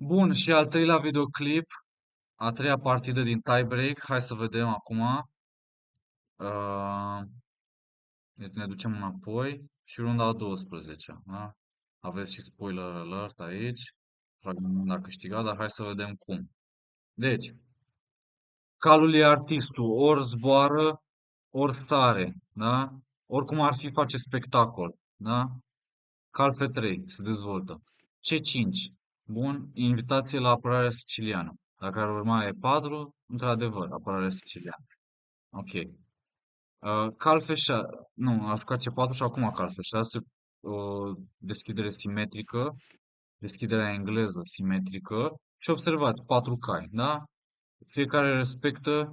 Bun, și al treilea videoclip, a treia partidă din tiebreak. Hai să vedem acum. Uh, deci ne ducem înapoi și runda a 12-a. Da? Aveți și spoiler alert aici. Fragmentul a câștigat, dar hai să vedem cum. Deci, calul e artistul, ori zboară, ori sare, da? Oricum ar fi face spectacol, da? Cal F3 se dezvoltă. C5, bun, invitație la apărarea siciliană. Dacă ar urma E4, într-adevăr, apărarea siciliană. Ok. Cal F6, nu, a jucat C4 și acum cal F6, deschidere simetrică, deschiderea engleză simetrică și observați, 4 cai, da? Fiecare respectă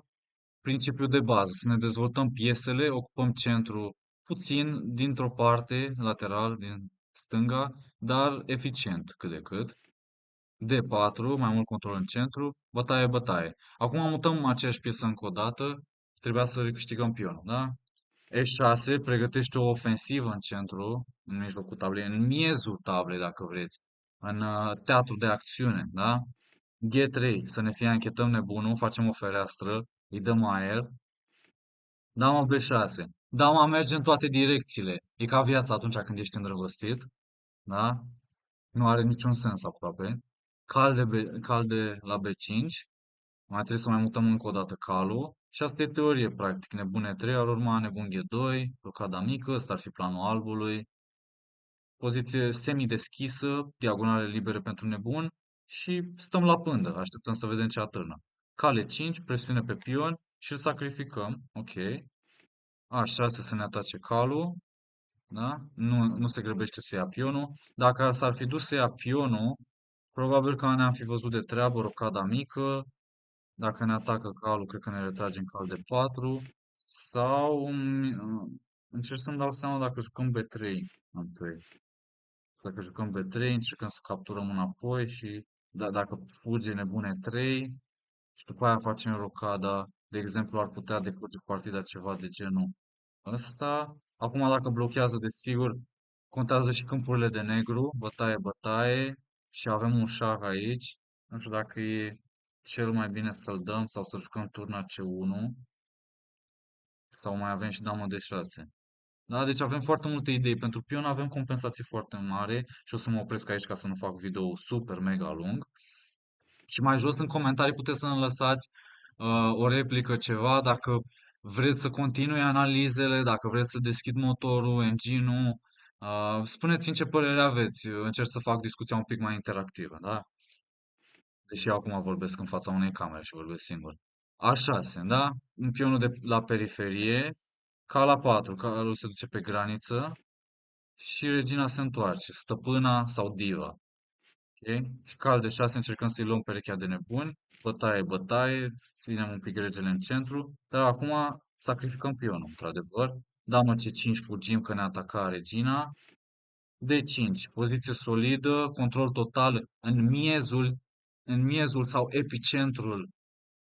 principiul de bază, să ne dezvoltăm piesele, ocupăm centru puțin dintr-o parte, lateral, din stânga, dar eficient cât de cât. D4, mai mult control în centru, bătaie, bătaie. Acum mutăm aceeași piesă încă o dată, trebuia să recâștigăm pionul, da? E6, pregătește o ofensivă în centru, în mijlocul tablei, în miezul tablei, dacă vreți, în teatru de acțiune, da? G3, să ne fie anchetăm nebunul, facem o fereastră, îi dăm aer. Dama B6. Dama merge în toate direcțiile. E ca viața atunci când ești îndrăgostit, da? Nu are niciun sens aproape. Cal de la B5. Mai trebuie să mai mutăm încă o dată calul. Și asta e teorie, practic. Nebun E3 ar urma nebun G2, rocada mică, ăsta ar fi planul albului. Poziție semi-deschisă, diagonale libere pentru nebun și stăm la pândă, așteptăm să vedem ce atârnă. Cale 5, presiune pe pion și îl sacrificăm, ok. A6 să ne atace calul, da? Nu se grăbește să ia pionul. Dacă s-ar fi dus să ia pionul, probabil că ne-am fi văzut de treabă rocada mică. Dacă ne atacă calul, cred că ne retragem cal de 4. Sau încerc să-mi dau seama dacă jucăm B3 întâi. Dacă jucăm B3, încercăm să capturăm înapoi și dacă fuge nebune 3 și după aia facem rocada. De exemplu, ar putea decurge partida ceva de genul ăsta. Acum, dacă blochează, desigur, contează și câmpurile de negru, bătaie, bătaie, și avem un șah aici. Nu știu dacă e cel mai bine să-l dăm sau să jucăm turna C1, sau mai avem și damă D6. Da, deci avem foarte multe idei. Pentru pion avem compensații foarte mare și o să mă opresc aici ca să nu fac video super mega lung. Și mai jos în comentarii puteți să ne lăsați o replică, ceva, dacă vreți să continui analizele, dacă vreți să deschid motorul, engine-ul, spuneți-mi ce părere aveți. Încerc să fac discuția un pic mai interactivă, da? Deși eu acum vorbesc în fața unei camere și vorbesc singur. A6, da? Un pionul de la periferie, ca la 4, calul se duce pe graniță și regina se întoarce, stăpâna sau diva. Ok? Și cal de 6 încercăm să-i luăm perechea de nebuni. Bătaie, bătaie, ținem un pic regele în centru. Dar acum sacrificăm pionul, într-adevăr. Damă C5, fugim că ne ataca regina. D5, poziție solidă, control total în miezul sau epicentrul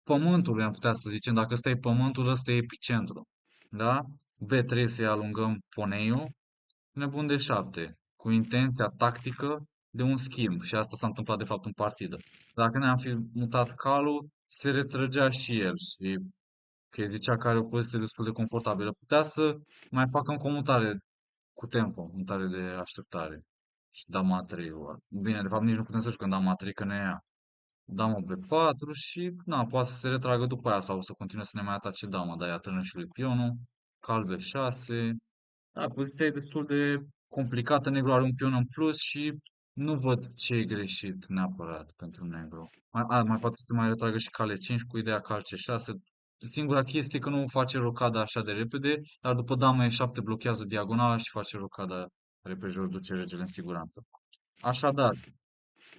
pământului, am putea să zicem. Dacă ăsta e pământul, ăsta e epicentru. Da? B3 să-i alungăm poneiul. Nebun de 7, cu intenția tactică de un schimb. Și asta s-a întâmplat de fapt în partidă. Dacă ne-am fi mutat calul, se retrăgea și el și că zicea că are o poziție destul de confortabilă. Putea să mai facă încă o mutare cu tempo, mutare de așteptare. Și dama A3. Bine, de fapt nici nu putem să jucăm dama A3 că ne ia. Dama B4 și, na, poate să se retragă după aia sau să continue să ne mai atace dama, dar ia tânăr și lui pionul. Cal B6. Da, poziția e destul de complicată, negru are un pion în plus și nu văd ce e greșit neapărat pentru negru. Mai poate să mai retragă și cale 5 cu ideea cal C6. Singura chestie e că nu face rocada așa de repede, dar după dama E7 blochează diagonala și face rocada repejor, duce regele în siguranță. Așadar,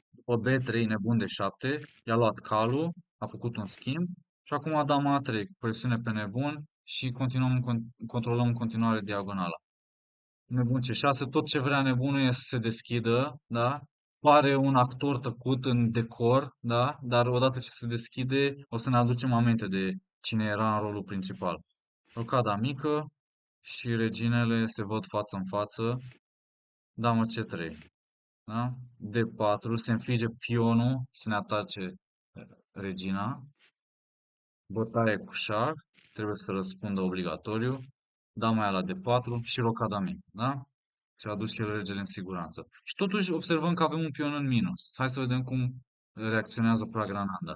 după B3 nebun de 7, i-a luat calul, a făcut un schimb și acum dama A3, presiune pe nebun și controlăm în continuare diagonala. Nebun C6, tot ce vrea nebunul e să se deschidă, da? Pare un actor tăcut în decor, da? Dar odată ce se deschide, o să ne aducem aminte de cine era în rolul principal. Rocada mică și reginele se văd față în față. Damă C3. Da? D4, se înfige pionul să ne atace regina. Bătaie cu șah, trebuie să răspundă obligatoriu. Dama aia la D4 și rocada mică, da? Și a dus și el regele în siguranță. Și totuși observăm că avem un pion în minus. Hai să vedem cum reacționează Pragrananda.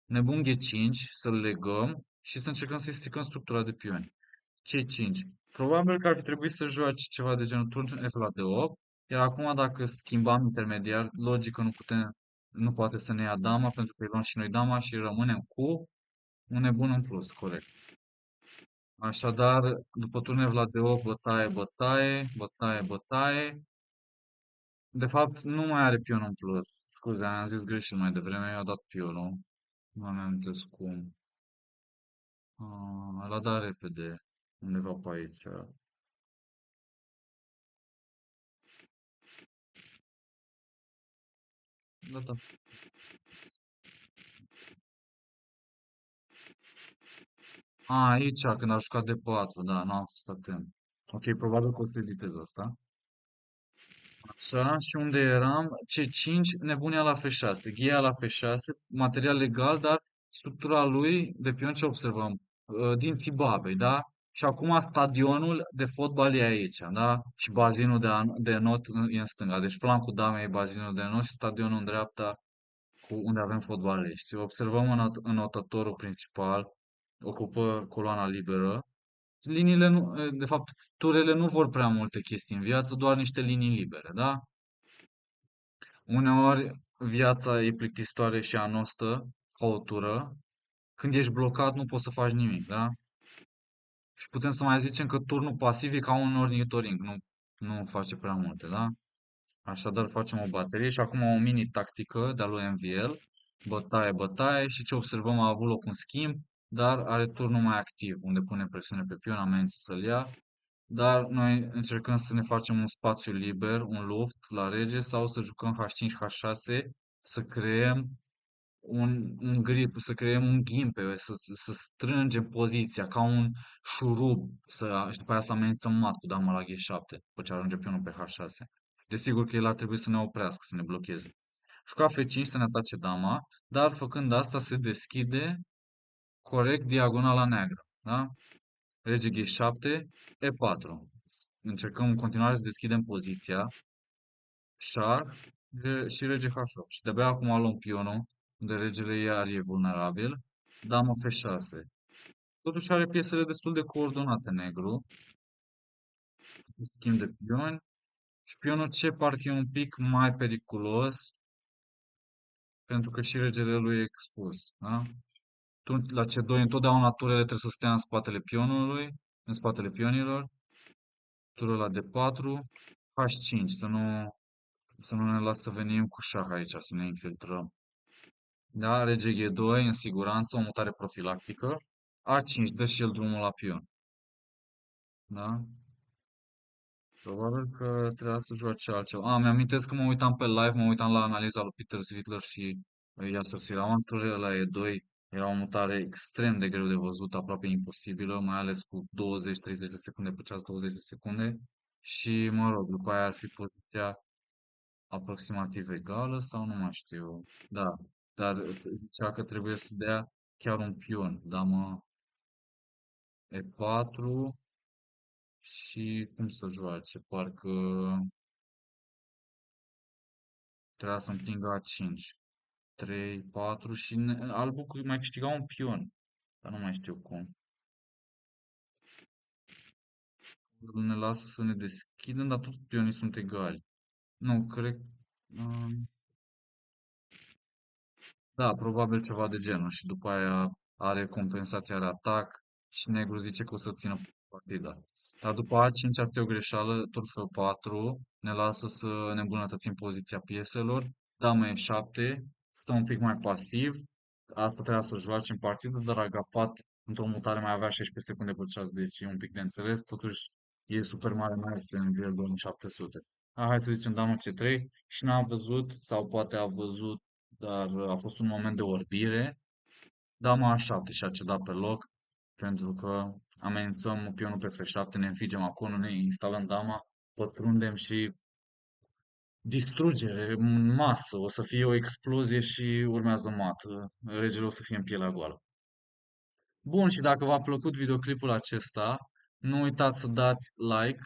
Nebun G5, să-l legăm și să încercăm să-i stricăm structura de pioni. C5. Probabil că ar fi trebuit să joace ceva de genul turn F la D8, iar acum dacă schimbam intermediar, logic că nu poate să ne ia dama, pentru că îi luăm și noi dama și rămânem cu un nebun în plus, corect. Așadar, după turn F la D8, bătaie, bătaie, bătaie, bătaie. De fapt, nu mai are pion în plus. Scuze, am zis greșit mai devreme, i-a dat pionul. Nu am amintesc cum. L-a dat repede, undeva pe aici. Da, da. Aici, când a jucat de 4, da, nu am fost atent. Ok, probabil că o să editez asta. Așa, și unde eram? C5, nebunia la F6, ghia la F6, material legal, dar structura lui, de pion ce observăm? Dinții babei, da? Și acum stadionul de fotbal e aici, da? Și bazinul de not e în stânga. Deci flancul damei e bazinul de not și stadionul în dreapta unde avem fotbaliști. Observăm în notătorul principal, ocupă coloana liberă. Liniile nu, de fapt, turele nu vor prea multe chestii în viață, doar niște linii libere, da? Uneori viața e plictisitoare și anostă, ca o tură. Când ești blocat, nu poți să faci nimic, da? Și putem să mai zicem că turnul pasiv e ca un ornitoring, nu face prea multe, da? Așadar facem o baterie și acum o mini tactică de-a lui MVL. Bătaie, bătaie și ce observăm a avut loc un schimb, dar are turnul mai activ, unde pune presiune pe pion, amenință să-l ia. Dar noi încercăm să ne facem un spațiu liber, un luft la rege sau să jucăm H5, H6, să creăm un grip, să creăm un ghimpe, să strângem poziția ca un șurub și după aia să amenințăm mat cu dama la G7, după ce ajunge pionul pe H6. Desigur că el ar trebui să ne oprească, să ne blocheze. Juca F5 să ne atace dama, dar făcând asta se deschide corect diagonala neagră. Da? Rege G7, E4. Încercăm în continuare să deschidem poziția. Șah și rege H8. Și de-abia acum luăm pionul, unde regele iar e vulnerabil. Damă F6. Totuși are piesele destul de coordonate negru. Schimb de pioni. Și pionul C parcă e un pic mai periculos, pentru că și regele lui e expus. Da? La C2 întotdeauna turele trebuie să stea în spatele pionului, în spatele pionilor. Turul la D4. H5, să nu ne lasă să venim cu șah aici, să ne infiltrăm. Da, rege G2 în siguranță, o mutare profilactică. A5, dă și el drumul la pion. Da? Probabil că trebuia să joace altceva. Mi-amintesc că mă uitam pe live, mă uitam la analiza lui Peter Svitler și Yasser Seirawan. Turile la E2 era o mutare extrem de greu de văzut, aproape imposibilă, mai ales cu 20-30 de secunde pe ceas, 20 de secunde. Și, mă rog, după aia ar fi poziția aproximativ egală sau nu mai știu. Da, dar zicea că trebuie să dea chiar un pion. Damă E4 și cum să joace? Parcă trebuia să împingă A5. 3, 4 și albul mai câștiga un pion. Dar nu mai știu cum. Ne lasă să ne deschidem, dar tot pionii sunt egali. Nu, cred. Da, probabil ceva de genul și după aia are compensația de atac și negru zice că o să țină partida. Dar după A5 asta e o greșeală, tur F4 ne lasă să ne îmbunătățim poziția pieselor. Dama E7 stă un pic mai pasiv, asta trebuia să joace în partidă, dar Agafat într-o mutare mai avea 16 secunde pe ceas, deci e un pic de înțeles, totuși e super mare mai pe nivel 2700. Hai să zicem dama C3 și n-a văzut, sau poate a văzut dar a fost un moment de orbire. Dama A7 și-a cedat pe loc, pentru că amenințăm pionul pe F7, ne înfigem acolo, ne instalăm dama, pătrundem și distrugere în masă, o să fie o explozie și urmează mată. Regele o să fie în pielea goală. Bun, și dacă v-a plăcut videoclipul acesta, nu uitați să dați like,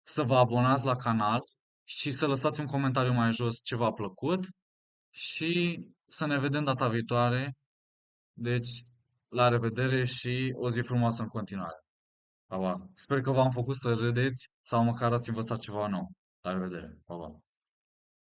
să vă abonați la canal și să lăsați un comentariu mai jos ce v-a plăcut și să ne vedem data viitoare. Deci, la revedere și o zi frumoasă în continuare. Pa, pa. Sper că v-am făcut să râdeți sau măcar ați învățat ceva nou. La revedere. Pa, pa.